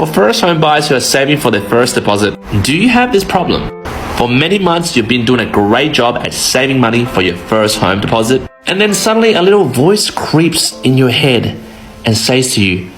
For first home buyers who are saving for their first deposit, do you have this problem? For many months, you've been doing a great job at saving money for your first home deposit, and then suddenly a little voice creeps in your head and says to you,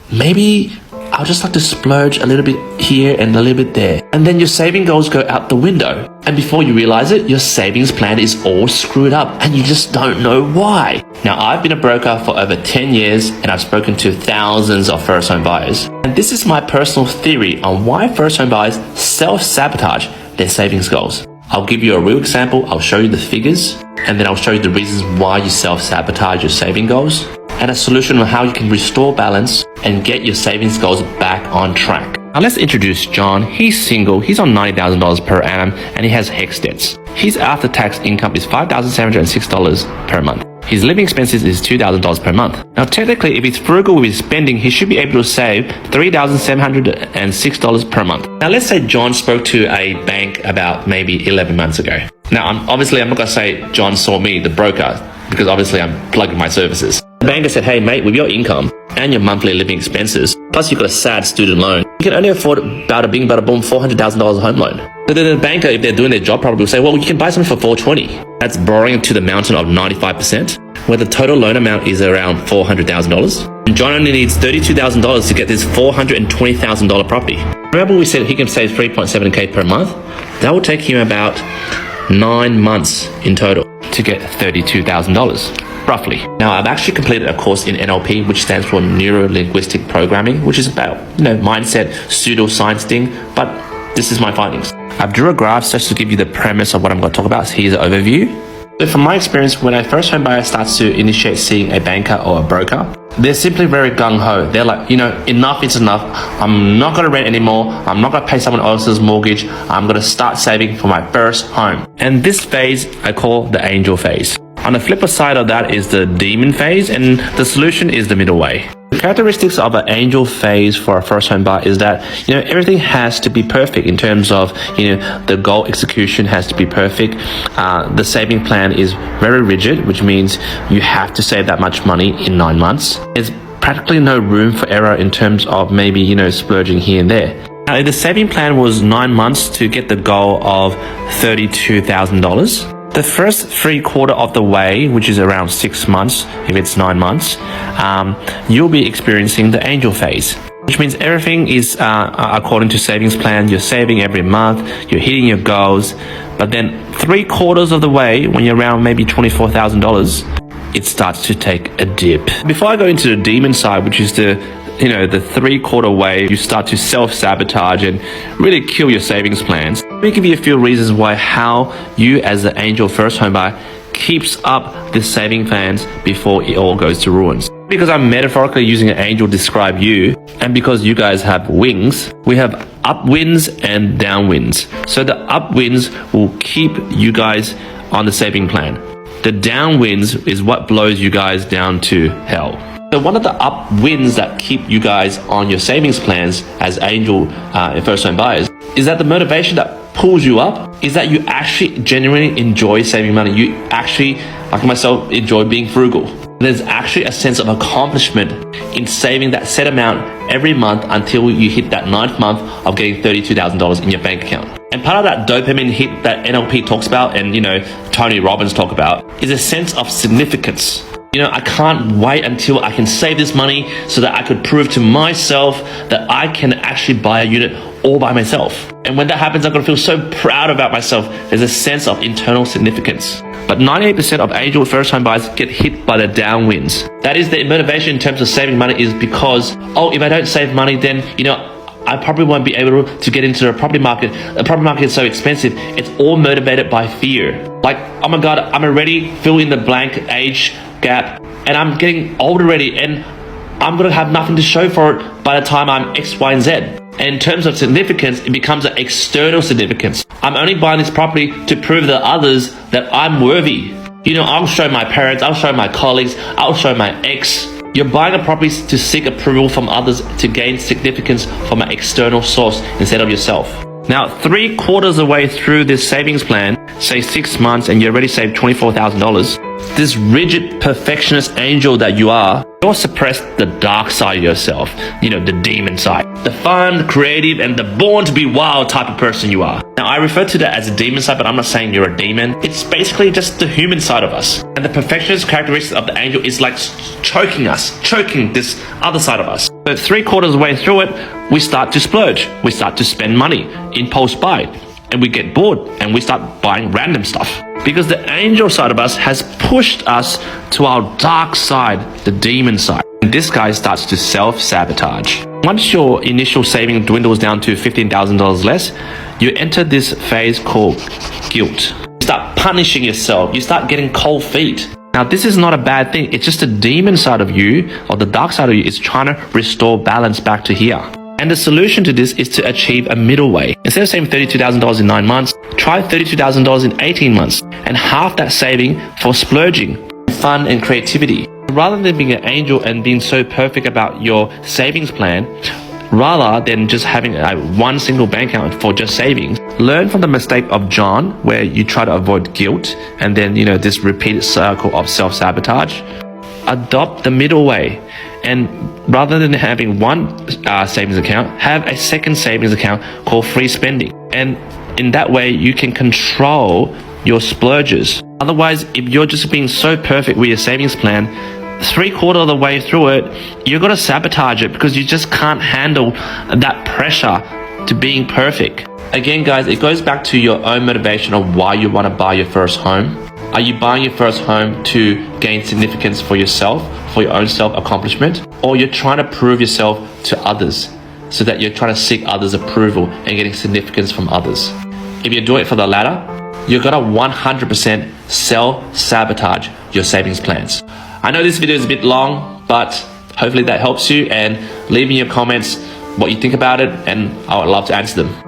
maybe I'll just like to splurge a little bit here and a little bit there. And then your saving goals go out the window. And before you realize it, your savings plan is all screwed up and you just don't know why. Now, I've been a broker for over 10 years and I've spoken to thousands of first home buyers. And this is my personal theory on why first home buyers self-sabotage their savings goals. I'll give you a real example, I'll show you the figures, and then I'll show you the reasons why you self-sabotage your saving goals, and a solution on how you can restore balance and get your savings goals back on track. Now let's introduce John. He's single, he's on $90,000 per annum, and he has HECS debts. His after-tax income is $5,706 per month. His living expenses is $2,000 per month. Now technically, if he's frugal with his spending, he should be able to save $3,706 per month. Now let's say John spoke to a bank about maybe 11 months ago. Now I'm not going to say John saw me, the broker, because obviously I'm plugging my services. The banker said, hey mate, with your income and your monthly living expenses, plus you've got a sad student loan, you can only afford bada bing bada boom $400,000 home loan. So then the banker, if they're doing their job, probably will say, well, you can buy something for $420. That's borrowing to the mountain of 95%, where the total loan amount is around $400,000. And John only needs $32,000 to get this $420,000 property. Remember we said he can save 3.7k per month? That will take him about 9 months in total to get $32,000. Roughly. Now, I've actually completed a course in NLP, which stands for Neuro-Linguistic Programming, which is about, mindset, pseudoscience thing, but this is my findings. I've drew a graph just to give you the premise of what I'm going to talk about. So here's an overview. So from my experience, when a first home buyer starts to initiate seeing a banker or a broker, they're simply very gung-ho. They're like, enough is enough. I'm not going to rent anymore. I'm not going to pay someone else's mortgage. I'm going to start saving for my first home. And this phase I call the angel phase. On the flipper side of that is the demon phase, and the solution is the middle way. The characteristics of an angel phase for a first home buyer is that, everything has to be perfect in terms of, the goal execution has to be perfect. The saving plan is very rigid, which means you have to save that much money in 9 months. There's practically no room for error in terms of maybe, splurging here and there. Now, if the saving plan was 9 months to get the goal of $32,000, the first 3/4 of the way, which is around 6 months, if it's 9 months, you'll be experiencing the angel phase, which means everything is according to savings plan. You're saving every month, you're hitting your goals, but then 3/4 of the way, when you're around maybe $24,000, it starts to take a dip. Before I go into the demon side, which is the 3/4 way, you start to self-sabotage and really kill your savings plans. Let me give you a few reasons how you as the angel first home buyer keeps up the saving plans before it all goes to ruins. Because I'm metaphorically using an angel to describe you, and because you guys have wings, we have upwinds and downwinds. So the upwinds will keep you guys on the saving plan. The downwinds is what blows you guys down to hell. So one of the upwinds that keep you guys on your savings plans as angel first home buyers is that the motivation that pulls you up is that you actually genuinely enjoy saving money. You actually, like myself, enjoy being frugal. There's actually a sense of accomplishment in saving that set amount every month until you hit that 9th month of getting $32,000 in your bank account. And part of that dopamine hit that NLP talks about and, Tony Robbins talk about is a sense of significance. I can't wait until I can save this money so that I could prove to myself that I can actually buy a unit all by myself. And when that happens, I'm going to feel so proud about myself. There's a sense of internal significance. But 98% of angel first home buyers get hit by the downwinds. That is, the motivation in terms of saving money is because, if I don't save money, then, I probably won't be able to get into the property market. The property market is so expensive. It's all motivated by fear. Like, oh my God, I'm already fill in the blank age gap and I'm getting old already and I'm going to have nothing to show for it by the time I'm X, Y, and Z. And in terms of significance, it becomes an external significance. I'm only buying this property to prove to others that I'm worthy. I'll show my parents, I'll show my colleagues, I'll show my ex. You're buying a property to seek approval from others to gain significance from an external source instead of yourself. Now, 3/4 of the way through this savings plan, say 6 months, and you already saved $24,000, this rigid perfectionist angel that you are You'll suppress the dark side of yourself, the demon side. The fun, creative, and the born to be wild type of person you are. Now, I refer to that as a demon side, but I'm not saying you're a demon. It's basically just the human side of us. And the perfectionist characteristic of the angel is like choking this other side of us. So 3/4 of the way through it, we start to splurge. We start to spend money, impulse buy, and we get bored and we start buying random stuff. Because the angel side of us has pushed us to our dark side, the demon side. And this guy starts to self-sabotage. Once your initial saving dwindles down to $15,000 less, you enter this phase called guilt. You start punishing yourself. You start getting cold feet. Now, this is not a bad thing. It's just the demon side of you, or the dark side of you, is trying to restore balance back to here. And the solution to this is to achieve a middle way. Instead of saving $32,000 in 9 months, try $32,000 in 18 months and half that saving for splurging, fun and creativity. Rather than being an angel and being so perfect about your savings plan, rather than just having one single bank account for just savings, learn from the mistake of John, where you try to avoid guilt and then, this repeated circle of self-sabotage. Adopt the middle way. And rather than having one savings account, have a second savings account called free spending. And in that way, you can control your splurges. Otherwise, if you're just being so perfect with your savings plan, 3/4 of the way through it, you're going to sabotage it because you just can't handle that pressure to being perfect. Again, guys, it goes back to your own motivation of why you want to buy your first home. Are you buying your first home to gain significance for yourself, for your own self-accomplishment? Or you're trying to prove yourself to others so that you're trying to seek others' approval and getting significance from others? If you're doing it for the latter, you're going to 100% self-sabotage your savings plans. I know this video is a bit long, but hopefully that helps you, and leave me your comments what you think about it, and I would love to answer them.